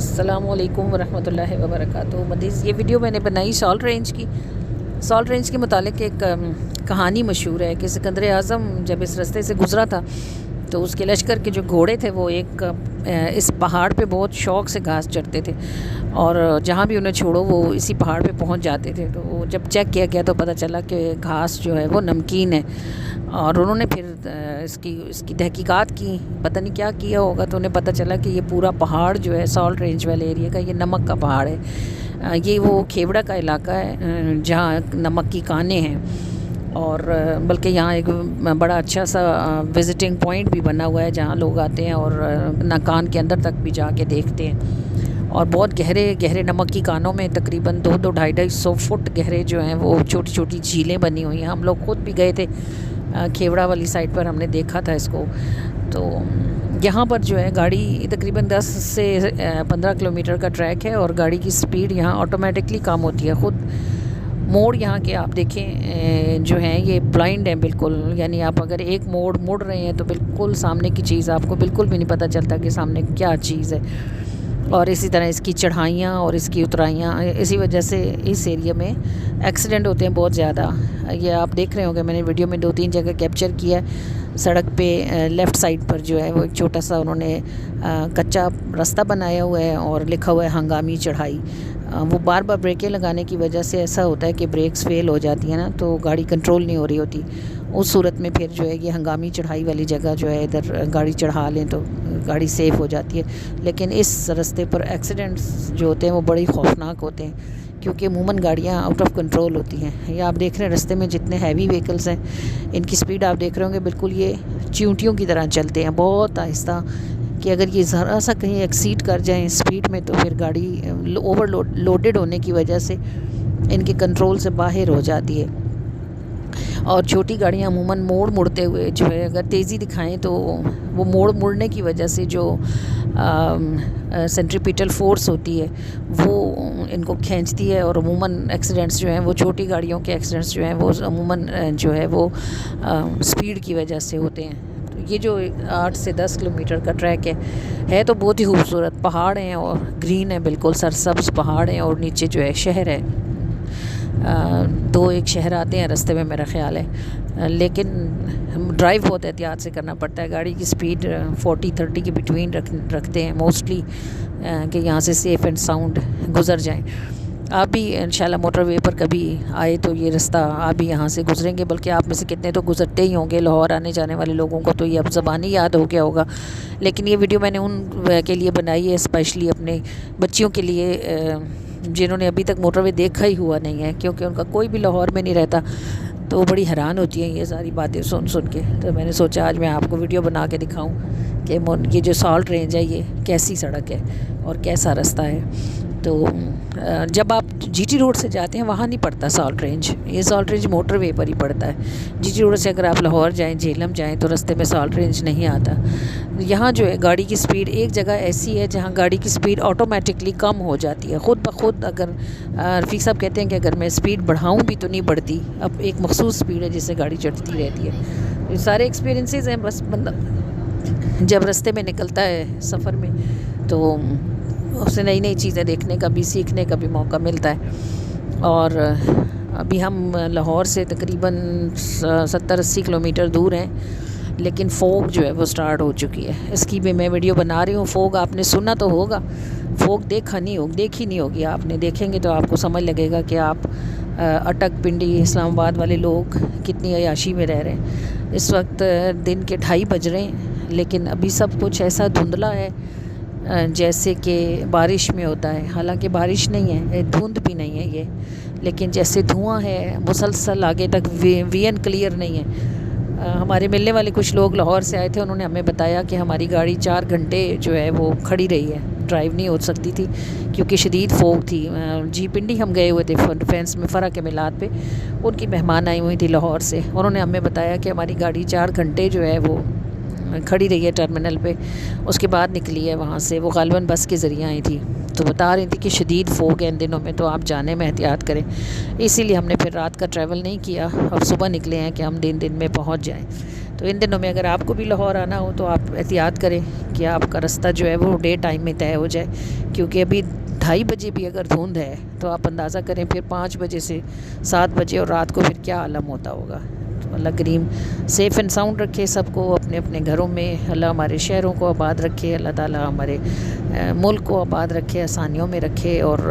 السلام علیکم ورحمۃ اللہ وبرکاتہ مدیز۔ یہ ویڈیو میں نے بنائی سالٹ رینج کے متعلق ایک کہانی مشہور ہے کہ سکندر اعظم جب اس راستے سے گزرا تھا تو اس کے لشکر کے جو گھوڑے تھے وہ اس پہاڑ پہ بہت شوق سے گھاس چرتے تھے اور جہاں بھی انہیں چھوڑو وہ اسی پہاڑ پہ پہنچ جاتے تھے۔ تو وہ جب چیک کیا گیا تو پتہ چلا کہ گھاس جو ہے وہ نمکین ہے، اور انہوں نے پھر اس کی تحقیقات کی، پتہ نہیں کیا کیا ہوگا، تو انہیں پتہ چلا کہ یہ پورا پہاڑ جو ہے سالٹ رینج والے ایریا کا، یہ نمک کا پہاڑ ہے۔ یہ وہ کھیوڑا کا علاقہ ہے جہاں نمک کی کانیں ہیں، اور بلکہ یہاں ایک بڑا اچھا سا وزٹنگ پوائنٹ بھی بنا ہوا ہے جہاں لوگ آتے ہیں اور کان کے اندر تک بھی جا کے دیکھتے ہیں۔ اور بہت گہرے نمک کی کانوں میں تقریباً 200-250 فٹ گہرے جو ہیں وہ چھوٹی چھوٹی جھیلیں بنی ہوئی ہیں۔ ہم لوگ خود بھی گئے تھے کھیوڑا والی سائڈ پر، ہم نے دیکھا تھا اس کو۔ تو یہاں پر جو ہے گاڑی تقریباً 10 سے 15 کلومیٹر کا ٹریک ہے، اور گاڑی کی سپیڈ یہاں آٹومیٹکلی کم ہوتی ہے خود۔ موڑ یہاں کے آپ دیکھیں جو ہیں یہ بلائنڈ ہیں بالکل، یعنی آپ اگر ایک موڑ مڑ رہے ہیں تو بالکل سامنے کی چیز آپ کو بالکل بھی نہیں پتہ چلتا کہ سامنے کیا چیز ہے۔ اور اسی طرح اس کی چڑھائیاں اور اس کی اترائیاں، اسی وجہ سے اس ایریا میں ایکسیڈنٹ ہوتے ہیں بہت زیادہ۔ یہ آپ دیکھ رہے ہوں گے، میں نے ویڈیو میں 2-3 جگہ کیپچر کیا ہے۔ سڑک پہ لیفٹ سائڈ پر جو ہے وہ ایک چھوٹا سا انہوں نے کچا راستہ بنایا ہوا ہے اور لکھا ہوا ہے ہنگامی چڑھائی۔ وہ بار بار بریکیں لگانے کی وجہ سے ایسا ہوتا ہے کہ بریکس فیل ہو جاتی ہیں نا، تو گاڑی کنٹرول نہیں ہو رہی ہوتی۔ اس صورت میں پھر جو ہے یہ ہنگامی چڑھائی والی جگہ جو ہے ادھر گاڑی چڑھا لیں تو گاڑی سیف ہو جاتی ہے۔ لیکن اس راستے پر ایکسیڈنٹس جو ہوتے ہیں وہ بڑی خوفناک ہوتے ہیں، کیونکہ عموماً گاڑیاں آؤٹ آف کنٹرول ہوتی ہیں۔ یہ آپ دیکھ رہے ہیں راستے میں جتنے ہیوی وہیکلس ہیں، ان کی سپیڈ آپ دیکھ رہے ہوں گے بالکل یہ چیونٹیوں کی طرح چلتے ہیں، بہت آہستہ، کہ اگر یہ ذرا سا کہیں ایکسیڈ کر جائیں سپیڈ میں تو پھر گاڑی اوور لوڈڈ ہونے کی وجہ سے ان کے کنٹرول سے باہر ہو جاتی ہے۔ اور چھوٹی گاڑیاں عموماً موڑ مڑتے ہوئے جو ہے اگر تیزی دکھائیں تو وہ موڑ مڑنے کی وجہ سے جو سینٹریپیٹل فورس ہوتی ہے وہ ان کو کھینچتی ہے، اور عموماً ایکسیڈنٹس جو ہیں وہ چھوٹی گاڑیوں کے ایکسیڈنٹس جو ہیں وہ عموماً جو ہے وہ سپیڈ کی وجہ سے ہوتے ہیں۔ یہ جو 8 سے 10 کلومیٹر کا ٹریک ہے تو بہت ہی خوبصورت پہاڑ ہیں اور گرین ہے، بالکل سرسبز پہاڑ ہیں، اور نیچے جو ہے شہر ہے۔ 2 شہر آتے ہیں راستے میں میرا خیال ہے، لیکن ڈرائیو بہت احتیاط سے کرنا پڑتا ہے۔ گاڑی کی سپیڈ 40-30 کے بٹوین رکھتے ہیں موسٹلی، کہ یہاں سے سیف اینڈ ساؤنڈ گزر جائیں۔ آپ بھی انشاءاللہ موٹر وے پر کبھی آئے تو یہ راستہ آپ بھی یہاں سے گزریں گے، بلکہ آپ میں سے کتنے تو گزرتے ہی ہوں گے۔ لاہور آنے جانے والے لوگوں کو تو یہ اب زبانی یاد ہو گیا ہوگا، لیکن یہ ویڈیو میں نے ان کے لیے بنائی ہے اسپیشلی اپنے بچیوں کے لیے جنہوں نے ابھی تک موٹر وے دیکھا ہی ہوا نہیں ہے، کیونکہ ان کا کوئی بھی لاہور میں نہیں رہتا، تو وہ بڑی حیران ہوتی ہیں یہ ساری باتیں سن کے۔ تو میں نے سوچا آج میں آپ کو ویڈیو بنا کے دکھاؤں کہ یہ جو سالٹ رینج ہے یہ کیسی سڑک ہے اور کیسا راستہ ہے۔ تو جب آپ جی ٹی روڈ سے جاتے ہیں وہاں نہیں پڑتا سالٹ رینج، یہ سالٹ رینج موٹر وے پر ہی پڑتا ہے۔ جی ٹی روڈ سے اگر آپ لاہور جائیں، جہلم جائیں تو راستے میں سالٹ رینج نہیں آتا۔ یہاں جو ہے گاڑی کی سپیڈ ایک جگہ ایسی ہے جہاں گاڑی کی سپیڈ آٹومیٹکلی کم ہو جاتی ہے خود بخود۔ اگر رفیق صاحب کہتے ہیں کہ اگر میں سپیڈ بڑھاؤں بھی تو نہیں بڑھتی، اب ایک مخصوص سپیڈ ہے جس سے گاڑی چڑھتی رہتی ہے۔ یہ سارے ایکسپیرینسز ہیں، بس بندہ جب راستے میں نکلتا ہے سفر میں تو اسے نئی چیزیں دیکھنے کا بھی، سیکھنے کا بھی موقع ملتا ہے۔ اور ابھی ہم لاہور سے تقریباً 70-80 کلومیٹر دور ہیں، لیکن فوگ جو ہے وہ سٹارٹ ہو چکی ہے۔ اس کی بھی میں ویڈیو بنا رہی ہوں۔ فوگ آپ نے سنا تو ہوگا، فوگ دیکھی نہیں ہوگی آپ نے، دیکھیں گے تو آپ کو سمجھ لگے گا کہ آپ اٹک، پنڈی، اسلام آباد والے لوگ کتنی عیاشی میں رہ رہے ہیں۔ اس وقت دن کے 2:30 بج رہے ہیں، لیکن ابھی سب کچھ ایسا دھندلا ہے جیسے کہ بارش میں ہوتا ہے، حالانکہ بارش نہیں ہے، دھند بھی نہیں ہے یہ، لیکن جیسے دھواں ہے مسلسل، آگے تک ویژن کلیئر نہیں ہے۔ ہمارے ملنے والے کچھ لوگ لاہور سے آئے تھے، انہوں نے ہمیں بتایا کہ ہماری گاڑی 4 گھنٹے جو ہے وہ کھڑی رہی ہے، ڈرائیو نہیں ہو سکتی تھی کیونکہ شدید فوگ تھی۔ جی پنڈی ہم گئے ہوئے تھے ڈیفینس میں فرح کے میلاد پہ، ان کی مہمان آئی ہوئی تھی لاہور سے، انہوں نے ہمیں بتایا کہ ہماری گاڑی 4 گھنٹے جو ہے وہ کھڑی رہی ہے ٹرمینل پہ، اس کے بعد نکلی ہے وہاں سے، وہ غالباً بس کے ذریعے آئی تھی، تو بتا رہی تھی کہ شدید فوگ ہے ان دنوں میں، تو آپ جانے میں احتیاط کریں۔ اسی لیے ہم نے پھر رات کا ٹریول نہیں کیا اور صبح نکلے ہیں کہ ہم دن میں پہنچ جائیں۔ تو تو ان دنوں میں اگر آپ کو بھی لاہور آنا ہو تو آپ احتیاط کریں کہ آپ کا رستہ جو ہے وہ ڈے ٹائم میں طے ہو جائے، کیونکہ ابھی 2:30 بجے بھی اگر دھند ہے تو آپ اندازہ کریں پھر 5 بجے سے 7 بجے اور رات کو پھر کیا عالم ہوتا ہوگا۔ تو اللہ کریم سیف اینڈ ساؤنڈ رکھے سب کو اپنے اپنے گھروں میں، اللہ ہمارے شہروں کو آباد رکھے، اللہ تعالیٰ ہمارے ملک کو آباد رکھے، آسانیوں میں رکھے، اور